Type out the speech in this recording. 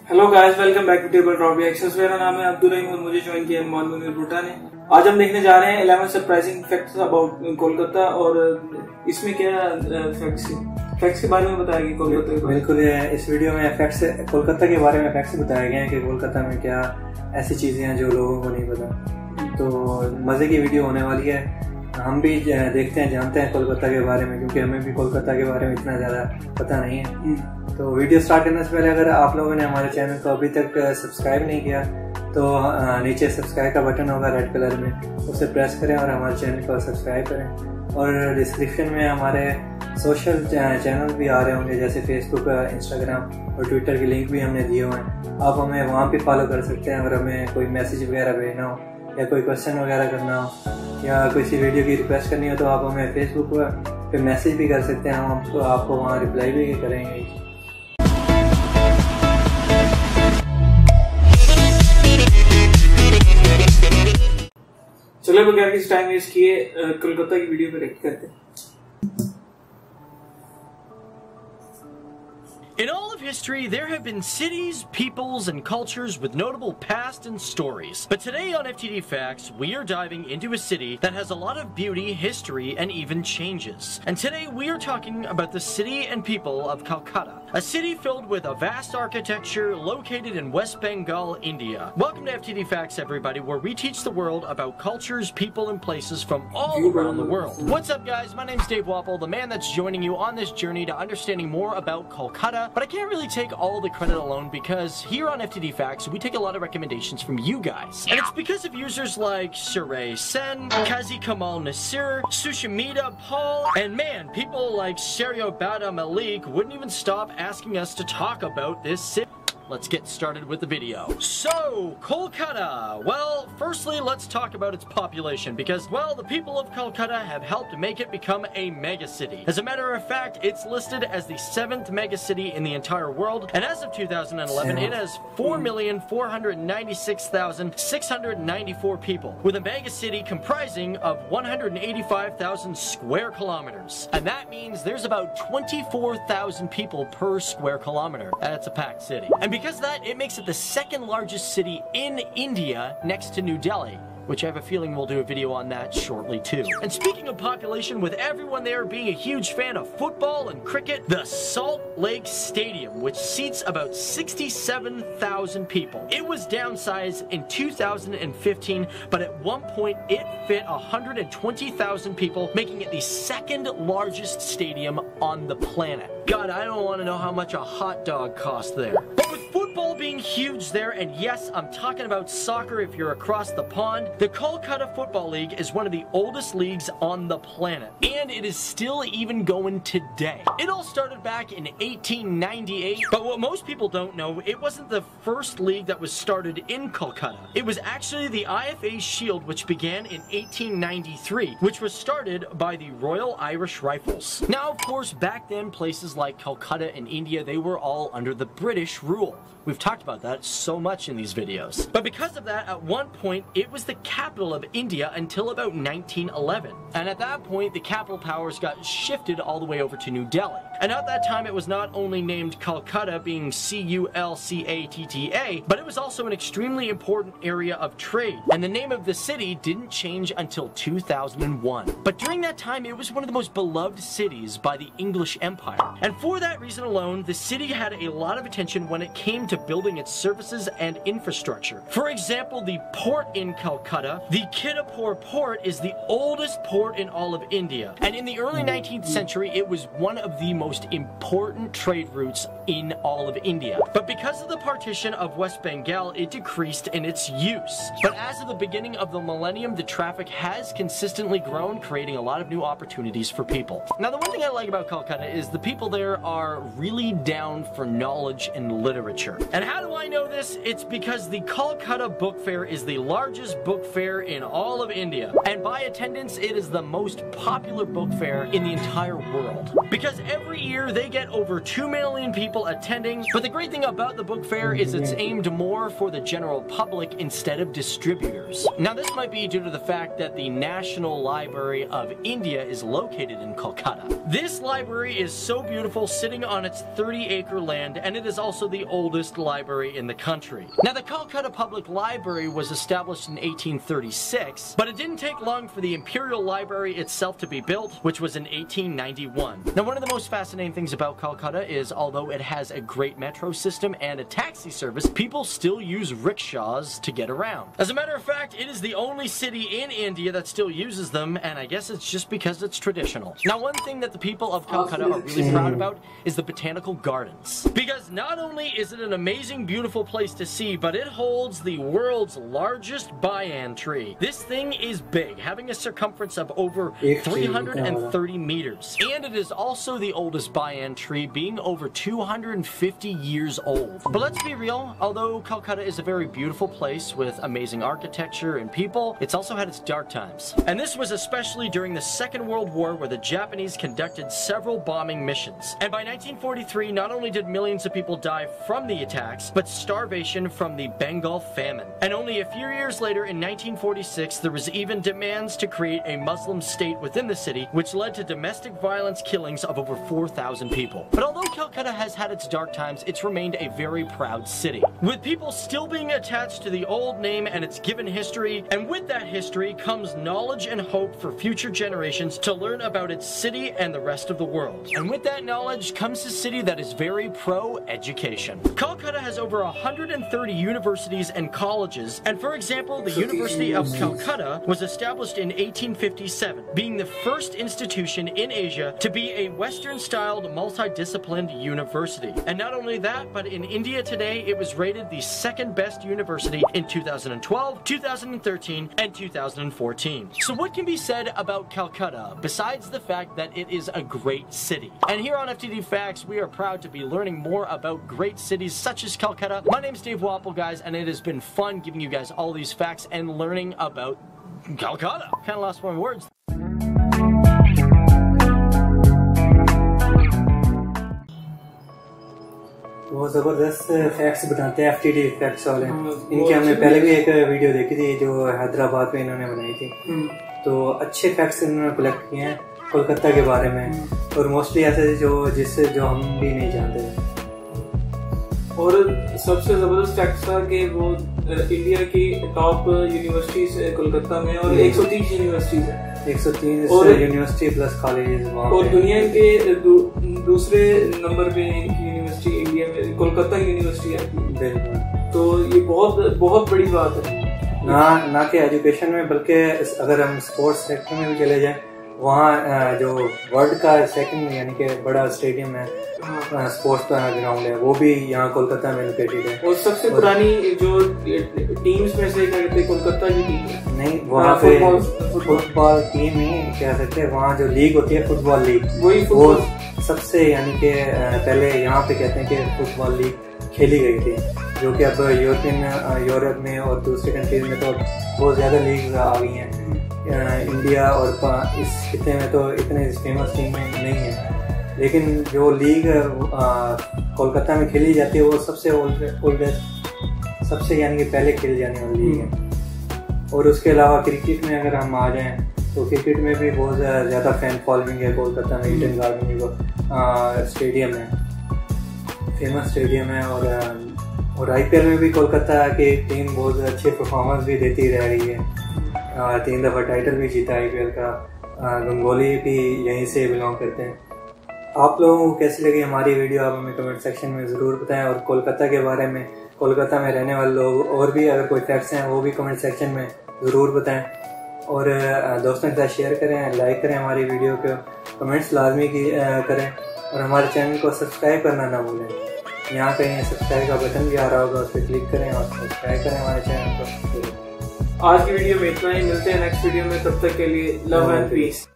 Hello guys, welcome back to Table Talk Reactions. मेरा नाम है अब्दुल रहीम और मुझे ज्वाइन किया मोहम्मद भुट्टा ने। आज हम देखने जा रहे हैं 11 सरप्राइजिंग फैक्ट्स अबाउट कोलकाता। और इसमें क्या फैक्ट्स के बारे में बताएगी कोलकाता के बारे में। बिल्कुल, इस वीडियो में फैक्ट्स कोलकाता के बारे में फैक्ट्स बताए गए हैं कि कोलकाता में क्या ऐसी चीजें हैं जो लोगों को नहीं पता। तो मजे की वीडियो होने वाली है। हम भी देखते हैं, जानते हैं कोलकाता के बारे में, क्योंकि हमें भी कोलकाता के बारे में इतना ज़्यादा पता नहीं है। तो वीडियो स्टार्ट करने से पहले अगर आप लोगों ने हमारे चैनल को अभी तक सब्सक्राइब नहीं किया तो नीचे सब्सक्राइब का बटन होगा रेड कलर में, उसे प्रेस करें और हमारे चैनल को सब्सक्राइब करें। और डिस्क्रिप्शन में हमारे सोशल चैनल भी आ रहे होंगे, जैसे फेसबुक, इंस्टाग्राम और ट्विटर की लिंक भी हमने दिए हुए हैं। आप हमें वहाँ पे फॉलो कर सकते हैं। अगर हमें कोई मैसेज वगैरह भेजना हो या कोई क्वेश्चन वगैरह करना हो या किसी वीडियो की रिक्वेस्ट करनी हो तो आप हमें फेसबुक पे मैसेज भी कर सकते हैं। हम आपको वहाँ रिप्लाई भी करेंगे। चलो बगैर किसी टाइम वेस्ट किए कोलकाता की वीडियो पे रिएक्ट करते हैं। In all of history, there have been cities, peoples, and cultures with notable past and stories. But today on FTD Facts, we are diving into a city that has a lot of beauty, history, and even changes. And today we are talking about the city and people of Kolkata, a city filled with a vast architecture located in West Bengal, India. Welcome to FTD Facts, everybody, where we teach the world about cultures, people, and places from all around the world. What's up, guys? My name's Dave Wapple, the man that's joining you on this journey to understanding more about Kolkata. But I can't really take all the credit alone, because here on FTD Facts, we take a lot of recommendations from you guys. And it's because of users like Suray Sen, Kazi Kamal Nasir, Sushamita Paul, and man, people like Serio Bada Malik wouldn't even stop asking us to talk about this city. Let's get started with the video. So, Kolkata. Well, firstly, let's talk about its population because, well, the people of Kolkata have helped make it become a megacity. As a matter of fact, it's listed as the 7th megacity in the entire world, and as of 2011, it has 4,496,694 people, with a megacity comprising of 185,000 square kilometers. And that means there's about 24,000 people per square kilometer. That's a packed city. And because of that, it makes it the second largest city in India next to New Delhi, which I have a feeling we'll do a video on that shortly too. And speaking of population, with everyone there being a huge fan of football and cricket, the Salt Lake Stadium, which seats about 67,000 people. It was downsized in 2015, but at one point it fit 120,000 people, making it the second largest stadium on the planet. God, I don't want to know how much a hot dog costs there. But with football being huge there, and yes, I'm talking about soccer if you're across the pond, the Kolkata Football League is one of the oldest leagues on the planet, and it is still even going today. It all started back in 1898, but what most people don't know, it wasn't the first league that was started in Kolkata. It was actually the IFA Shield, which began in 1893, which was started by the Royal Irish Rifles. Now, of course, back then, places like Kolkata and India, they were all under the British rule. We've talked about that so much in these videos. But because of that, at one point, it was the capital of India until about 1911. And at that point, the capital powers got shifted all the way over to New Delhi. And at that time, it was not only named Calcutta, being Culcatta, but it was also an extremely important area of trade. And the name of the city didn't change until 2001. But during that time, it was one of the most beloved cities by the English Empire. And for that reason alone, the city had a lot of attention when it came to building its services and infrastructure. For example, the port in Calcutta, the Kidapur port, is the oldest port in all of India. And in the early 19th century, it was one of the most important trade routes in all of India. But because of the partition of West Bengal, it decreased in its use. But as of the beginning of the millennium, the traffic has consistently grown, creating a lot of new opportunities for people. Now, the one thing I like about Calcutta is the people there are really down for knowledge and literature. And how do I know this? It's because the Kolkata Book Fair is the largest book fair in all of India. And by attendance, it is the most popular book fair in the entire world. Because every every year they get over 2 million people attending, but the great thing about the book fair is it's aimed more for the general public instead of distributors. Now this might be due to the fact that the National Library of India is located in Kolkata. This library is so beautiful, sitting on its 30-acre land, and it is also the oldest library in the country. Now the Kolkata Public Library was established in 1836, but it didn't take long for the Imperial Library itself to be built, which was in 1891. Now one of the most fascinating things about Kolkata is, although it has a great metro system and a taxi service, people still use rickshaws to get around. As a matter of fact, it is the only city in India that still uses them, and I guess it's just because it's traditional. Now one thing that the people of Kolkata are really proud about is the botanical gardens. Because not only is it an amazing, beautiful place to see, but it holds the world's largest banyan tree. This thing is big, having a circumference of over 330 meters. And it is also the oldest banyan tree, being over 250 years old. But let's be real, although Kolkata is a very beautiful place with amazing architecture and people, it's also had its dark times. And this was especially during the Second World War, where the Japanese conducted several bombing missions. And by 1943, not only did millions of people die from the attacks, but starvation from the Bengal famine. And only a few years later, in 1946, there was even demands to create a Muslim state within the city, which led to domestic violence killings of over 4,000 people. But although Kolkata has had its dark times, it's remained a very proud city, with people still being attached to the old name and its given history, and with that history comes knowledge and hope for future generations to learn about its city and the rest of the world. And with that knowledge comes a city that is very pro-education. Kolkata has over 130 universities and colleges, and for example, the University of Calcutta was established in 1857, being the first institution in Asia to be a Western-styled multidisciplined university. And not only that, but in India today, it was rated the second best university in 2012, 2013, and 2014. So what can be said about Calcutta, besides the fact that it is a great city? And here on FTD Facts, we are proud to be learning more about great cities such as Calcutta. My name's Dave Wapple, guys, and it has been fun giving you guys all these facts and learning about Calcutta. Kind of lost my words. वो ज़बरदस्त facts बताते हैं FTD facts वाले। इनके हमने पहले भी एक वीडियो देखी थी जो हैदराबाद में इन्होंने बनाई थी। तो अच्छे फैक्ट्स इन्होंने कलेक्ट किए हैं कोलकाता के बारे में, और मोस्टली ऐसे जो हम भी नहीं जानते। और सबसे जबरदस्त फैक्ट था कि वो इंडिया की टॉप यूनिवर्सिटीज कोलकाता में, और 130 यूनिवर्सिटीज है, 130 यूनिवर्सिटी प्लस कॉलेजेस, और दुनिया के दूसरे नंबर पे यूनिवर्सिटी इंडिया में कोलकाता यूनिवर्सिटी आती है। तो ये बहुत बड़ी बात है, ना कि एजुकेशन में, बल्कि अगर हम स्पोर्ट्स सेक्टर में भी चले जाएं, वहाँ जो वर्ल्ड का सेकंड यानी कि बड़ा स्टेडियम है, स्पोर्ट्स ग्राउंड है, वो भी यहाँ कोलकाता में लोकेटेड है। और सबसे पुरानी जो टीम्स में से कहते कोलकाता की टीम है। नहीं, वहाँ पे फुटबॉल टीम ही कह सकते हैं। वहाँ जो लीग होती है फुटबॉल लीग, वो सबसे यानी कि पहले यहाँ पे कहते हैं कि फुटबॉल लीग खेली गई थी, जो कि अब यूरोप में और दूसरे कंट्रीज में तो बहुत ज़्यादा लीग आ गई हैं। इंडिया और इस खिते में तो इतने फेमस टीम नहीं है, लेकिन जो लीग कोलकाता में खेली जाती है वो सबसे ओल्डेस्ट, सबसे यानी कि पहले खेली जाने वाली लीग है। और उसके अलावा क्रिकेट में अगर हम आ जाएं तो क्रिकेट में भी बहुत ज़्यादा फैन फॉलोइंग है कोलकाता में। ईडन गार्डन जो स्टेडियम है, फेमस स्टेडियम है, और IPL में भी कोलकाता की टीम बहुत अच्छे परफॉर्मेंस भी देती रह रही है। 3 दफ़ा टाइटल भी जीता IPL का। गंगोली भी यहीं से बिलोंग करते हैं। आप लोगों को कैसी लगी हमारी वीडियो, आप हमें कमेंट सेक्शन में ज़रूर बताएं। और कोलकाता के बारे में, कोलकाता में रहने वाले लोग और भी अगर कोई फैक्ट्स हैं वो भी कमेंट सेक्शन में ज़रूर बताएं। और दोस्तों के साथ शेयर करें, लाइक करें हमारी वीडियो को, कमेंट्स लाजमी करें, और हमारे चैनल को सब्सक्राइब करना ना भूलें। यहाँ कहीं सब्सक्राइब का बटन भी आ रहा होगा, उस पर क्लिक करें और सब्सक्राइब करें हमारे चैनल को। आज की वीडियो में इतना ही, मिलते हैं नेक्स्ट वीडियो में, तब तक के लिए लव एंड पीस।